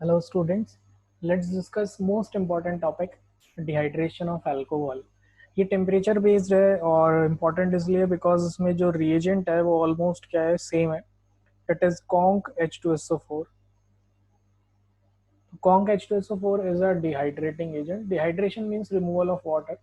Hello students, let's discuss most important topic dehydration of alcohol. ये temperature based है और important इसलिए because इसमें जो रिएजेंट है वो ऑलमोस्ट क्या है सेम है. It is conc H2SO4. Conc H2SO4 is a dehydrating agent. Dehydration means removal of water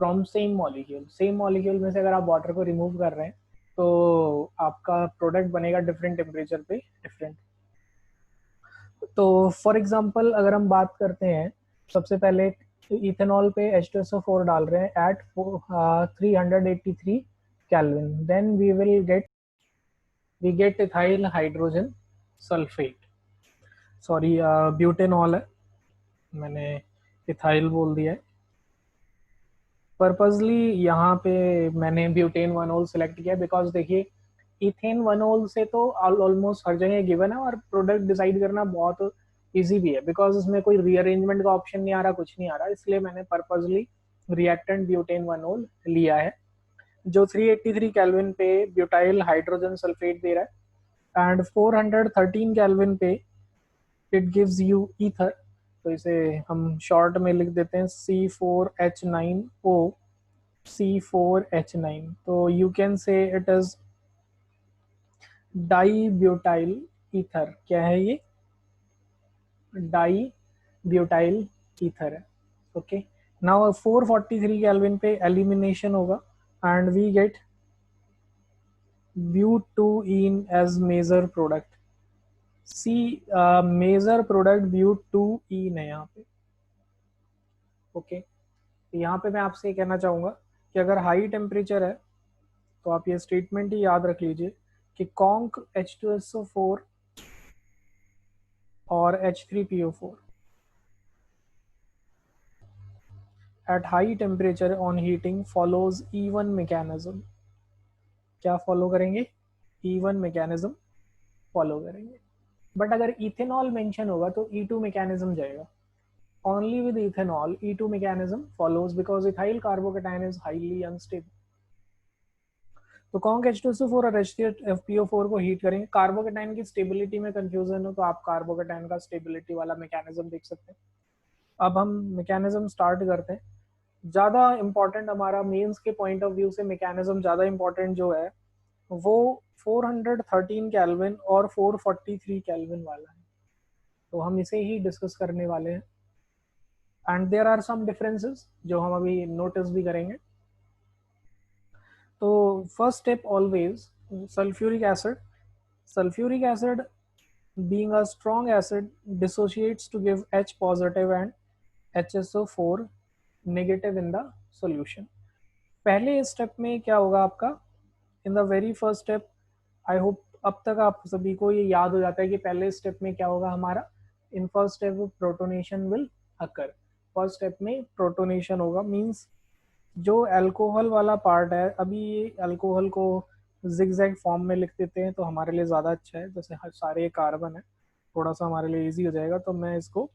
from same molecule. Same molecule में से अगर आप वाटर को रिमूव कर रहे हैं तो आपका प्रोडक्ट बनेगा डिफरेंट टेम्परेचर पे डिफरेंट. तो फॉर एग्जांपल अगर हम बात करते हैं, सबसे पहले इथेनॉल पे H2SO4 डाल रहे हैं at 383 kelvin, then we get ethyl hydrogen sulphate. Sorry, butanol है, मैंने इथाइल बोल दिया है पर्पजली. यहाँ पे मैंने ब्यूटेन वनोल सेलेक्ट किया बिकॉज देखिए इथेन वनोल से तो ऑलमोस्ट हर जगह गिवन है और प्रोडक्ट डिसाइड करना बहुत इजी भी है बिकॉज इसमें कोई रीअरेंजमेंट का ऑप्शन नहीं आ रहा, कुछ नहीं आ रहा, इसलिए मैंने पर्पजली रिएक्टेंट ब्यूटेन वनोल लिया है जो 383 केल्विन पे ब्यूटाइल हाइड्रोजन सल्फेट दे रहा है एंड 413 केल्विन पे इट गिव्स यू ईथर. तो इसे हम शॉर्ट में लिख देते हैं C4H9O C4H9. तो you can say it is di butyl ether. क्या है ये? डाई ब्यूटाइल ईथर है. ओके, नाउ 443 केल्विन पे एलिमिनेशन होगा and we get butene as major product. See major product butene है यहाँ पे. ओके, तो यहाँ पे मैं आपसे कहना चाहूँगा कि अगर हाई टेम्परेचर है तो आप ये स्टेटमेंट ही याद रख लीजिए कि कॉन्क H2SO4 और H3PO4 at high temperature on heating follows E1 mechanism. क्या फॉलो करेंगे? E1 mechanism फॉलो करेंगे. बट अगर इथेनॉल मेंशन होगा तो E2 mechanism जाएगा. Only with ethanol E2 mechanism follows because ethyl carbocation is highly unstable. तो conc H2SO4 और H3PO4 को हीट करेंगे. कार्बोकेटाइन की स्टेबिलिटी में कंफ्यूजन हो तो आप कार्बोकेटाइन का स्टेबिलिटी वाला मैकेनिज्म देख सकते हैं. अब हम मैकेनिज्म स्टार्ट करते हैं. ज़्यादा इंपॉर्टेंट हमारा मेंस के पॉइंट ऑफ व्यू से मैकेनिज्म ज़्यादा इंपॉर्टेंट जो है वो 413 केल्विन और 443 केल्विन वाला है, तो हम इसे ही डिस्कस करने वाले हैं. And there are some differences जो हम अभी नोटिस भी करेंगे. तो first step always sulphuric acid. Sulphuric acid being a strong acid dissociates to give H positive and HSO4 negative in the solution. पहले स्टेप में क्या होगा आपका? In the very first step, I hope अब तक आप सभी को ये याद हो जाता है कि पहले स्टेप में क्या होगा हमारा. In first step protonation will occur. First step में प्रोटोनेशन होगा, मीन्स जो अल्कोहल वाला पार्ट है, अभी ये अल्कोहल को जिगजैग फॉर्म में लिख देते हैं तो हमारे लिए ज़्यादा अच्छा है. जैसे हर सारे कार्बन है, थोड़ा सा हमारे लिए इजी हो जाएगा, तो मैं इसको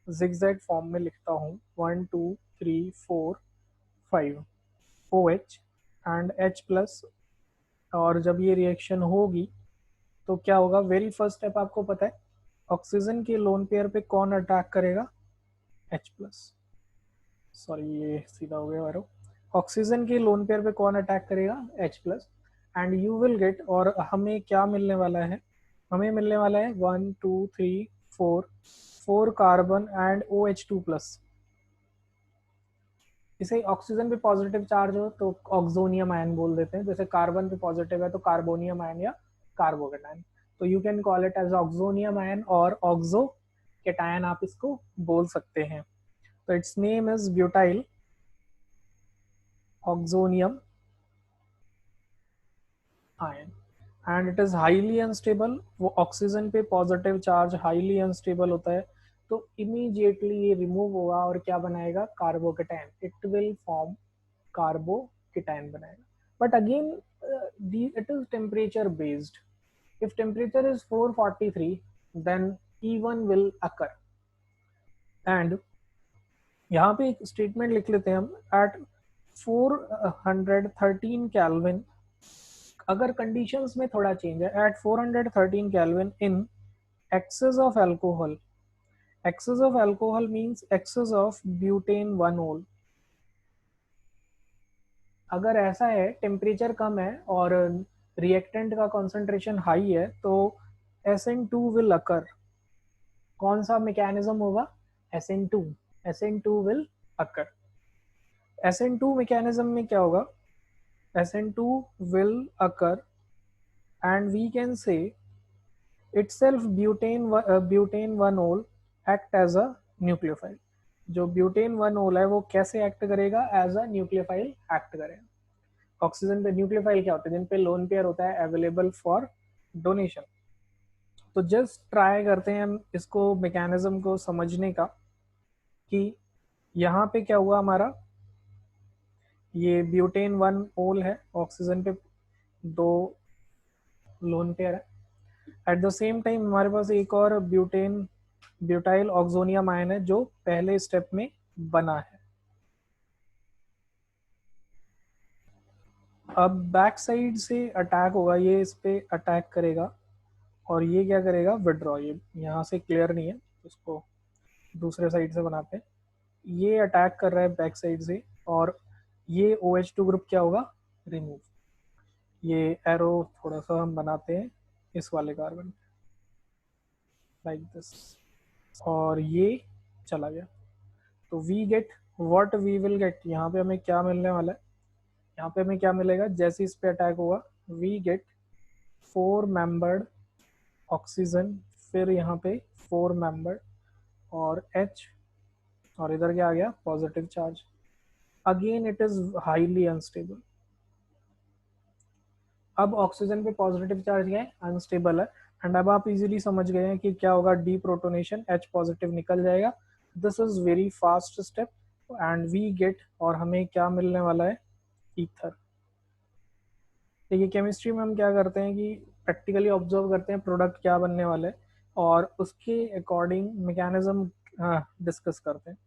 जिगजैग फॉर्म में लिखता हूँ. 1 2 3 4 5 OH एंड H प्लस. और जब ये रिएक्शन होगी तो क्या होगा? वेरी फर्स्ट स्टेप आपको पता है, ऑक्सीजन के लोन पेयर पे कौन अटैक करेगा? H plus. सॉरी, ये सीधा हो गया वारो. ऑक्सीजन के लोन पेयर पे कौन अटैक करेगा? H plus. And you will gate, और हमें क्या मिलने वाला है? हमें मिलने वाला है 1 2 3 4 कार्बन एंड OH2 प्लस. इसे ऑक्सीजन पे पॉजिटिव चार्ज हो तो ऑक्सोनियम आयन बोल देते हैं. जैसे कार्बन पे पॉजिटिव है तो कार्बोनियम आयन या कार्बोकेटायन. तो you can call it as oxonium ion और ऑक्सो केटायन आप इसको बोल सकते हैं. तो its name is butyl oxonium ion and it is highly unstable. वो ऑक्सीजन पे पॉजिटिव चार्ज हाईली अनस्टेबल होता है तो इमीडिएटली ये रिमूव होगा और क्या बनाएगा? Carbocation. It will form carbocation बनाएगा. But again it is temperature based. if temperature is 443 then E1 will occur. and यहाँ पे एक स्टेटमेंट लिख लेते हैं हम. एट 413 केल्विन, अगर कंडीशंस में थोड़ा चेंज है, at 413 kelvin in excess of alcohol Excess of alcohol means excess of butane 1-ol. अगर ऐसा है टेम्परेचर कम है और रिएक्टेंट का कॉन्सेंट्रेशन हाई है तो SN2 विल अकर. कौन सा मैकेनिज्म होगा? SN2. SN2 will occur. SN2 mechanism में क्या होगा? SN2 will occur and we can say itself butane 1-ol act as a nucleophile. जो ब्यूटेन 1-ol है वो कैसे एक्ट करेगा? एज अ न्यूक्लियोफाइल एक्ट करेगा. ऑक्सीजन पे न्यूक्लियोफाइल क्या होता है? जिन पे लोन पेयर होता है अवेलेबल फॉर डोनेशन. तो जस्ट ट्राई करते हैं हम इसको मैकेनिज्म को समझने का कि यहाँ पे क्या हुआ हमारा. ये ब्यूटेन 1-ol है, ऑक्सीजन पे 2 लोन पेयर है. एट द सेम टाइम हमारे पास एक और ब्यूटाइल ऑक्सोनियम आयन है जो पहले स्टेप में बना है. अब बैक साइड से अटैक होगा, ये इस पे अटैक करेगा और ये क्या करेगा? विड्रॉ. ये यहाँ से क्लियर नहीं है, उसको दूसरे साइड से बनाते हैं. ये अटैक कर रहा है बैक साइड से और ये OH2 ग्रुप क्या होगा? रिमूव. ये एरो थोड़ा सा हम बनाते हैं इस वाले कार्बन लाइक दिस और ये चला गया. तो we get what we will get. यहाँ पे हमें क्या मिलने वाला है? यहाँ पे हमें क्या मिलेगा? जैसे इस पे अटैक होगा वी गेट 4 मेंबर्ड ऑक्सीजन, फिर यहाँ पे 4 मेंबर्ड और H और इधर क्या आ गया? Positive charge. Again it is highly unstable. अब ऑक्सीजन पे पॉजिटिव चार्ज क्या है? अनस्टेबल है. एंड अब आप इजीली समझ गए हैं कि क्या होगा? डीप्रोटोनेशन, H पॉजिटिव निकल जाएगा. This is very fast step and we get, और हमें क्या मिलने वाला है? ईथर. देखिए केमिस्ट्री में हम क्या करते हैं कि प्रैक्टिकली ऑब्जर्व करते हैं प्रोडक्ट क्या बनने वाला है और उसके अकॉर्डिंग मैकेनिज्म डिस्कस करते हैं.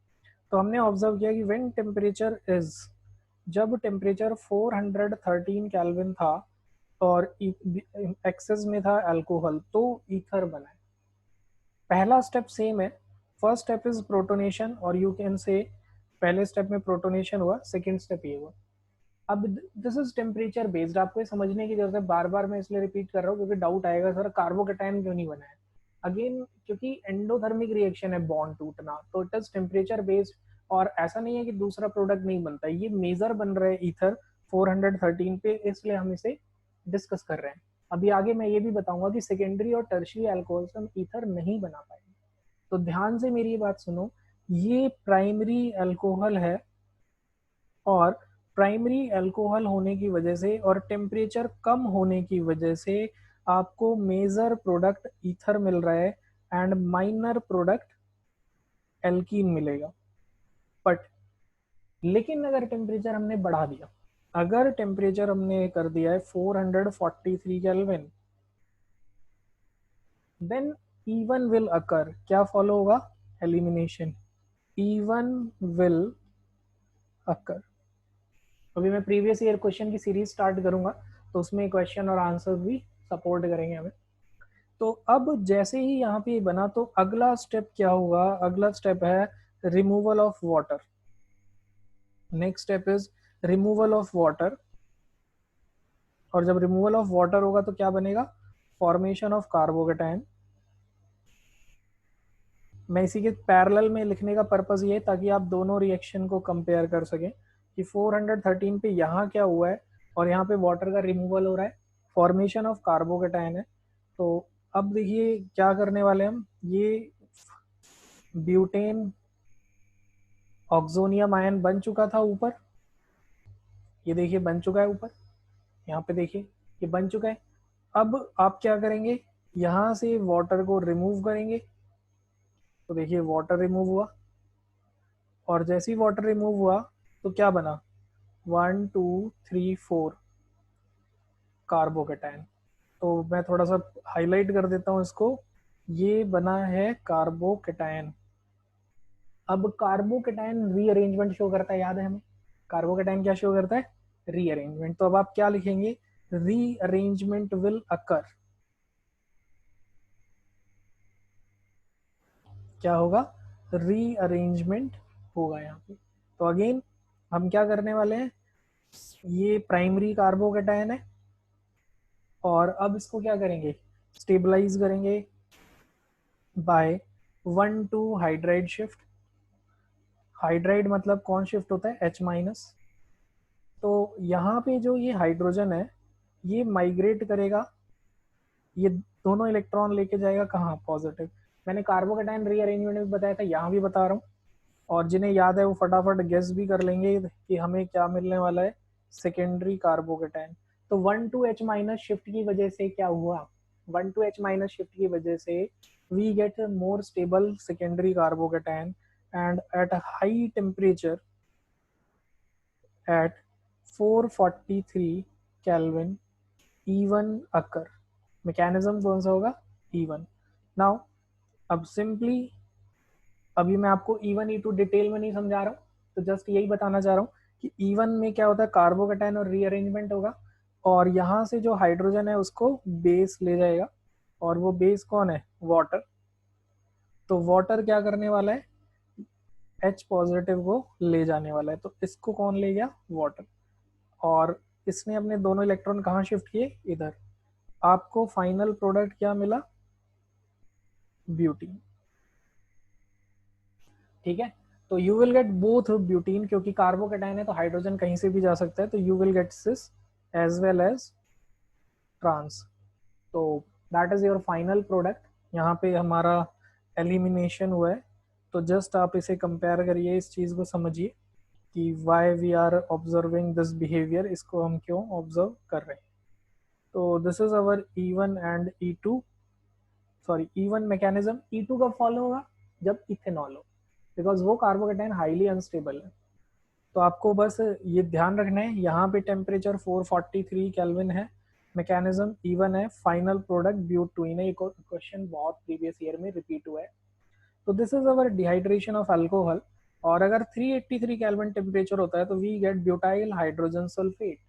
तो हमने ऑब्जर्व किया कि व्हेन टेम्परेचर इज, जब टेम्परेचर 413 केल्विन था और एक्सेस में था अल्कोहल तो ईथर बना है. पहला स्टेप सेम है. फर्स्ट स्टेप इज प्रोटोनेशन और यू कैन से पहले स्टेप में प्रोटोनेशन हुआ, सेकेंड स्टेप ये हुआ. अब दिस इज टेम्परेचर बेस्ड. आपको ये समझने की जरूरत है, बार बार मैं इसलिए रिपीट कर रहा हूँ क्योंकि डाउट आएगा सर कार्बोकेटायन क्यों नहीं बना है. अगेन क्योंकि एंडोथर्मिक रिएक्शन है बॉन्ड टूटना, तो इट इज टेम्परेचर बेस्ड. और ऐसा नहीं है कि दूसरा प्रोडक्ट नहीं बनता, ये मेजर बन रहा है ईथर 413 पे, इसलिए हम इसे डिस्कस कर रहे हैं. अभी आगे मैं ये भी बताऊंगा कि सेकेंडरी और टर्शियरी अल्कोहल से हम ईथर नहीं बना पाएंगे. तो ध्यान से मेरी बात सुनो. ये प्राइमरी अल्कोहल है और प्राइमरी अल्कोहल होने की वजह से और टेम्परेचर कम होने की वजह से आपको मेजर प्रोडक्ट ईथर मिल रहा है एंड माइनर प्रोडक्ट एल्कीन मिलेगा. बट लेकिन अगर टेम्परेचर हमने बढ़ा दिया, अगर टेम्परेचर हमने कर दिया है 443 kelvin, then E1 will occur. क्या फॉलो होगा? एलिमिनेशन. E1 will occur. अभी मैं प्रीवियस ईयर क्वेश्चन की सीरीज स्टार्ट करूंगा तो उसमें क्वेश्चन और आंसर भी सपोर्ट करेंगे हमें. तो अब जैसे ही यहाँ पे बना तो अगला स्टेप क्या होगा? अगला स्टेप है removal of water. Next step is removal of water. और जब रिमूवल ऑफ वाटर होगा तो क्या बनेगा? Formation of carbocation. मैं इसी के पैरेलल में लिखने का पर्पस ये है ताकि आप दोनों रिएक्शन को कंपेयर कर सकें कि 413 पे यहाँ क्या हुआ है और यहाँ पे वाटर का रिमूवल हो रहा है, फॉर्मेशन ऑफ कार्बोकेटायन है. तो अब देखिए क्या करने वाले हम. ये ब्यूटेन ऑक्सोनियम आयन बन चुका था ऊपर, ये देखिए बन चुका है ऊपर, यहाँ पे देखिए ये बन चुका है. अब आप क्या करेंगे? यहाँ से वाटर को रिमूव करेंगे. तो देखिए वाटर रिमूव हुआ और जैसे ही वाटर रिमूव हुआ तो क्या बना? 1 2 3 4 कार्बोकेटायन. तो मैं थोड़ा सा हाईलाइट कर देता हूँ इसको. ये बना है कार्बोकेटायन. अब कार्बोकेटायन रीअरेंजमेंट शो करता है, याद है हमें कार्बोकेटायन क्या शो करता है? रीअरेंजमेंट. तो अब आप क्या लिखेंगे? Rearrangement will occur. क्या होगा, रीअरेंजमेंट होगा यहाँ पे। तो अगेन हम क्या करने वाले हैं, ये प्राइमरी कार्बोकेटायन है और अब इसको क्या करेंगे, स्टेबलाइज करेंगे by 1 to hydride shift. Hydride मतलब कौन शिफ्ट होता है, H माइनस। तो यहाँ पे जो ये हाइड्रोजन है ये माइग्रेट करेगा, ये दोनों इलेक्ट्रॉन लेके जाएगा कहाँ, पॉजिटिव। मैंने कार्बोकेटाइन रीअरेंजमेंट में बताया था, यहाँ भी बता रहा हूँ। और जिन्हें याद है वो फटाफट गेस भी कर लेंगे कि हमें क्या मिलने वाला है, सेकेंडरी कार्बोकेटाइन। तो 1 to H माइनस शिफ्ट की वजह से क्या हुआ, 1 to H माइनस शिफ्ट की वजह से we get more stable secondary carbocation and at high temperature at 443 Kelvin E1 occur। Mechanism कौन सा होगा, E1। नाउ अब सिंपली, अभी मैं आपको E1 E2 डिटेल में नहीं समझा रहा हूँ, तो जस्ट यही बताना चाह रहा हूँ कि E1 में क्या होता है, कार्बोकेटाइन और रीअरेंजमेंट होगा और यहाँ से जो हाइड्रोजन है उसको बेस ले जाएगा और वो बेस कौन है, वाटर। तो वाटर क्या करने वाला है, H पॉजिटिव को ले जाने वाला है। तो इसको कौन ले गया, वाटर। और इसने अपने दोनों इलेक्ट्रॉन कहाँ शिफ्ट किए, इधर। आपको फाइनल प्रोडक्ट क्या मिला, ब्यूटीन। ठीक है, तो you will get both butene, क्योंकि कार्बोकेटाइन है तो हाइड्रोजन कहीं से भी जा सकता है, तो you will get cis as well as trans. तो that is your final product. यहाँ पे हमारा एलिमिनेशन हुआ है, तो जस्ट आप इसे कंपेयर करिए, इस चीज़ को समझिए कि why we are observing this behaviour, इसको हम क्यों ऑब्जर्व कर रहे हैं। तो this is our E1 and E2, sorry E1 mechanism. E2 कब फॉलो होगा, जब इथेनॉल हो, बिकॉज वो कार्बोकेटाइन हाईली अनस्टेबल है। तो आपको बस ये ध्यान रखना है, यहाँ पे टेम्परेचर 443 केल्विन है, मैकेनिज्म E1 है, फाइनल प्रोडक्ट ब्यूटीन है। क्वेश्चन बहुत प्रीवियस ईयर में रिपीट हुआ है। तो this is our dehydration of alcohol. और अगर 383 केल्विन टेम्परेचर होता है तो we get butyl hydrogen sulphate.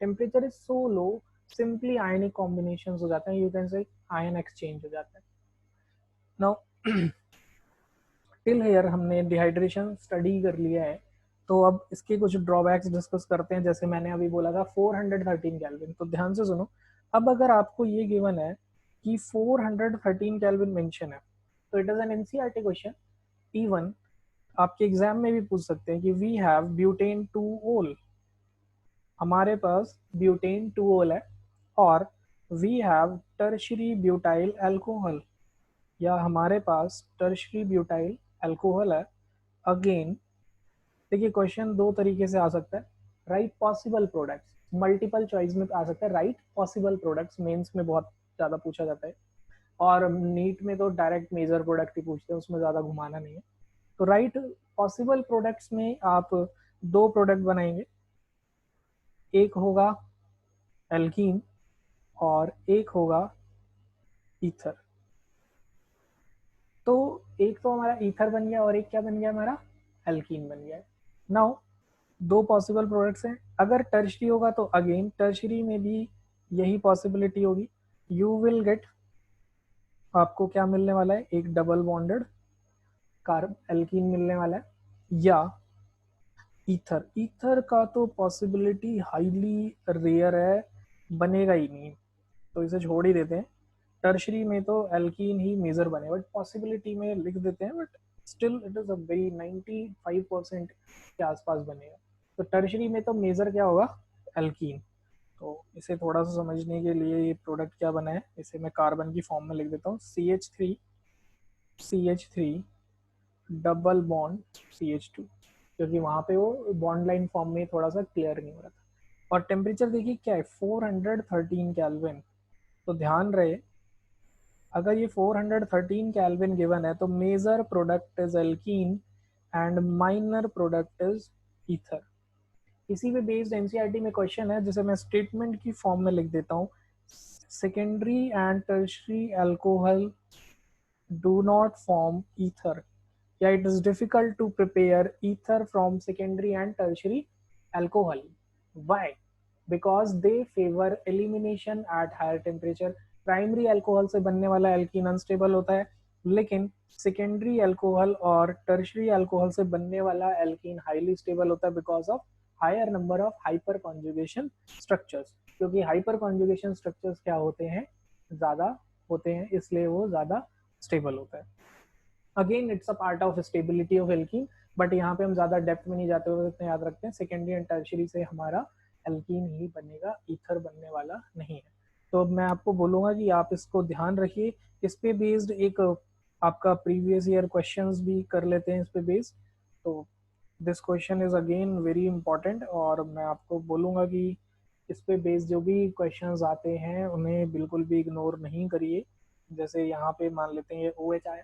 Temperature is so low, simply ionic combination हो जाते हैं, you can say ion exchange हो जाता है। नाउ टिल हेयर हमने डिहाइड्रेशन स्टडी कर लिया है, तो अब इसके कुछ ड्रॉबैक्स डिस्कस करते हैं। जैसे मैंने अभी बोला था 413 केल्विन, तो ध्यान से सुनो। अब अगर आपको ये गिवन है कि 413 केल्विन मेंशन है, तो it is an NCERT question. Even आपके एग्जाम में भी पूछ सकते हैं कि वी हैव ब्यूटेन 2 ओल, हमारे पास ब्यूटेन 2 ओल है, और we have tertiary butyl alcohol, या हमारे पास टर्शरी ब्यूटाइल अल्कोहल है। अगेन देखिए, क्वेश्चन दो तरीके से आ सकता है, right possible products, multiple choice में आ सकता है, राइट पॉसिबल प्रोडक्ट्स मेंस में बहुत ज़्यादा पूछा जाता है, और नीट में तो डायरेक्ट मेजर प्रोडक्ट ही पूछते हैं, उसमें ज़्यादा घुमाना नहीं है। तो राइट पॉसिबल प्रोडक्ट्स में आप दो प्रोडक्ट बनाएंगे, एक होगा एल्कीन और एक होगा ईथर। तो एक तो हमारा ईथर बन गया और एक क्या बन गया, हमारा एल्कीन बन गया। नाउ दो पॉसिबल प्रोडक्ट्स हैं, अगर टर्शरी होगा तो अगेन टर्शरी में भी यही पॉसिबिलिटी होगी, यू विल गेट, आपको क्या मिलने वाला है, एक डबल बॉन्डेड कार्ब एल्कीन मिलने वाला है, या ईथर। ईथर का तो पॉसिबिलिटी हाईली रेयर है, बनेगा ही नहीं, तो इसे छोड़ ही देते हैं। टर्शरी में तो एल्कीन ही मेजर बने, बट पॉसिबिलिटी में लिख देते हैं, but still it is a very 95% के आसपास बनेगा। तो टर्शरी में तो मेजर क्या होगा, एल्कीन। तो इसे थोड़ा सा समझने के लिए ये प्रोडक्ट क्या बना है, इसे मैं कार्बन की फॉर्म में लिख देता हूँ, CH3 डबल बॉन्ड CH2, क्योंकि वहाँ पे वो बॉन्ड लाइन फॉर्म में थोड़ा सा क्लियर नहीं हो रहा था। और टेम्परेचर देखिए क्या है, 413 केल्विन। तो ध्यान रहे, अगर ये 413 केल्विन गिवन है तो major product is alkene and minor product is ether. इसी पे बेस्ड एनसीईआरटी में क्वेश्चन है, जिसे मैं स्टेटमेंट की फॉर्म में लिख देता हूँ, secondary and tertiary alcohol do not form ether, या it is difficult to prepare ether from secondary and tertiary alcohol. Why? Because they favor elimination at higher temperature. Primary alcohol से बनने वाला alkene unstable होता है, लेकिन secondary alcohol और tertiary alcohol से बनने वाला एल्कीन हाईली स्टेबल होता है because of higher number of hyperconjugation structures, क्योंकि हाइपर कॉन्जुगेशन स्ट्रक्चर्स क्या होते हैं, ज़्यादा होते हैं, इसलिए वो ज़्यादा स्टेबल होता है। Again it's a part of stability of alkene, but यहाँ पे हम ज़्यादा डेप्थ में नहीं जाते हुए इतना याद रखते हैं सेकेंडरी एंड टर्शरी से हमारा एल्कीन ही बनेगा, ईथर बनने वाला नहीं है। तो अब मैं आपको बोलूँगा कि आप इसको ध्यान रखिए। इस पे बेस्ड एक आपका प्रीवियस ईयर क्वेश्चंस भी कर लेते हैं इस पे बेस्ड। तो this question is again very important, और मैं आपको बोलूँगा कि इस पे बेस्ड जो भी क्वेश्चंस आते हैं उन्हें बिल्कुल भी इग्नोर नहीं करिए। जैसे यहाँ पे मान लेते हैं ये OH आया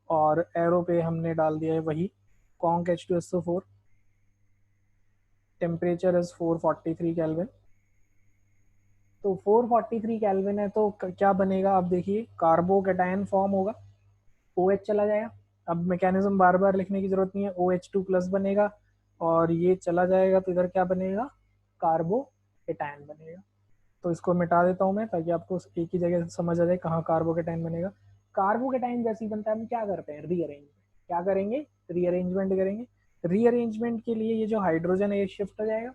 और एरो पे हमने डाल दिया है वही conc H2SO4, temperature is 443 kelvin. तो 443 केल्विन है तो क्या बनेगा, आप देखिए कार्बोकेटायन फॉर्म होगा, OH चला जाएगा। अब मैकेनिज्म बार बार लिखने की जरूरत नहीं है, OH2 प्लस बनेगा और ये चला जाएगा तो इधर क्या बनेगा, कार्बोकेटायन बनेगा। तो इसको मिटा देता हूँ मैं ताकि आपको एक ही जगह समझ आ जाए कहाँ कार्बोकेटाइन बनेगा। कार्बोकेटाइन जैसे ही बनता है हम क्या करते हैं, रीअरेंजमेंट। क्या करेंगे, रीअरेंजमेंट करेंगे। रीअरेंजमेंट के लिए ये जो हाइड्रोजन है ये शिफ्ट हो जाएगा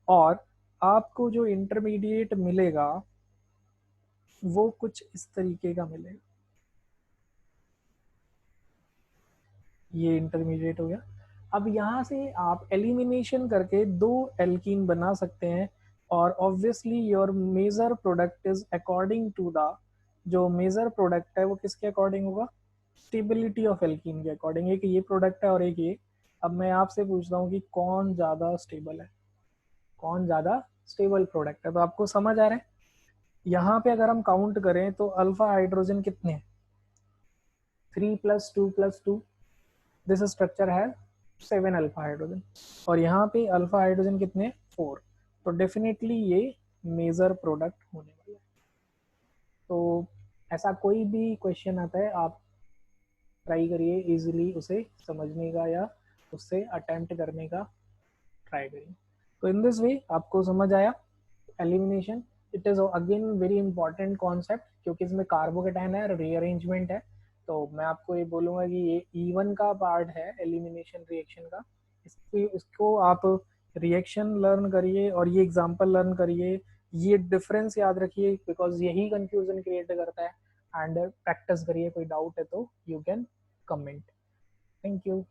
और आपको जो इंटरमीडिएट मिलेगा वो कुछ इस तरीके का मिलेगा। ये इंटरमीडिएट हो गया। अब यहाँ से आप एलिमिनेशन करके दो एल्कीन बना सकते हैं और obviously your major product is according to the, जो मेजर प्रोडक्ट है वो किसके अकॉर्डिंग होगा, स्टेबिलिटी ऑफ एल्कीन के अकॉर्डिंग। एक ये प्रोडक्ट है और एक ये। अब मैं आपसे पूछता हूँ कि कौन ज़्यादा स्टेबल है, कौन ज़्यादा स्टेबल प्रोडक्ट है। तो आपको समझ आ रहा है यहाँ पे अगर हम काउंट करें तो अल्फा हाइड्रोजन कितने हैं, 3+2+2, दिस स्ट्रक्चर है 7 अल्फा हाइड्रोजन, और यहाँ पे अल्फा हाइड्रोजन कितने, 4। तो डेफिनेटली ये मेजर प्रोडक्ट होने वाला है। तो ऐसा कोई भी क्वेश्चन आता है आप ट्राई करिए इजीली उसे समझने का या उससे अटेम्प्ट करने का ट्राई करिए। तो इन दिस वे आपको समझ आया elimination. It is again very important concept क्योंकि इसमें कार्बोकेटाइन है, रीअरेंजमेंट है। तो मैं आपको ये बोलूँगा कि ये E1 का पार्ट है एलिमिनेशन रिएक्शन का। इसको आप रिएक्शन लर्न करिए और ये एग्जांपल लर्न करिए, ये डिफरेंस याद रखिए बिकॉज यही कंफ्यूजन क्रिएट करता है। एंड प्रैक्टिस करिए, कोई डाउट है तो you can comment. Thank you.